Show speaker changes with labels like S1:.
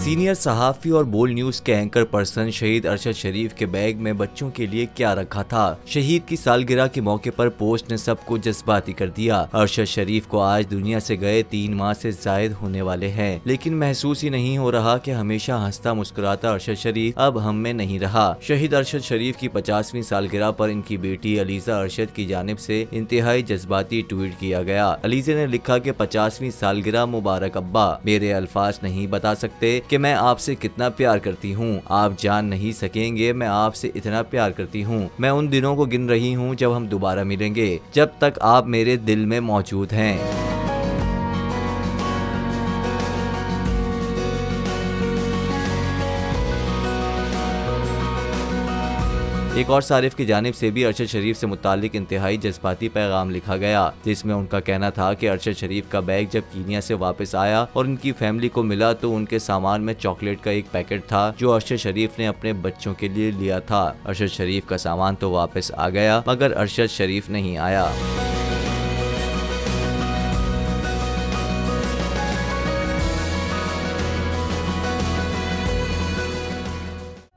S1: Senior सहाफी और बोल news के एंकर पर्सन शहीद अरशद शरीफ के बैग में बच्चों के लिए क्या रखा था। शहीद की सालगिरह के मौके पर पोस्ट ने सबको जज्बाती कर दिया। अरशद शरीफ को आज दुनिया से गए 3 माह से जायद होने वाले हैं, लेकिन महसूस ही नहीं हो रहा कि हमेशा हंसता मुस्कुराता अरशद शरीफ अब हम में नहीं रहा। शहीद अरशद शरीफ की 50वीं सालगिरह पर इनकी बेटी अलीजा अरशद की जानिब से इंतहाई जज्बाती ट्वीट किया गया। अलीजा ने लिखा कि 50वीं सालगिरह मुबारक अब्बा, मेरे अल्फाज नहीं बता सकते कि मैं आपसे कितना प्यार करती हूँ। आप जान नहीं सकेंगे मैं आपसे इतना प्यार करती हूँ। मैं उन दिनों को गिन रही हूँ जब हम दोबारा मिलेंगे, जब तक आप मेरे दिल में मौजूद हैं। एक और सारिफ की जानिब से भी अरशद शरीफ से मुतालिक इंतहाई जज्बाती पैगाम लिखा गया, जिसमें उनका कहना था कि अरशद शरीफ का बैग जब कीनिया से वापस आया और उनकी फैमिली को मिला तो उनके सामान में चॉकलेट का एक पैकेट था जो अरशद शरीफ ने अपने बच्चों के लिए लिया था। अरशद शरीफ का सामान तो वापस आ गया मगर अरशद शरीफ नहीं आया।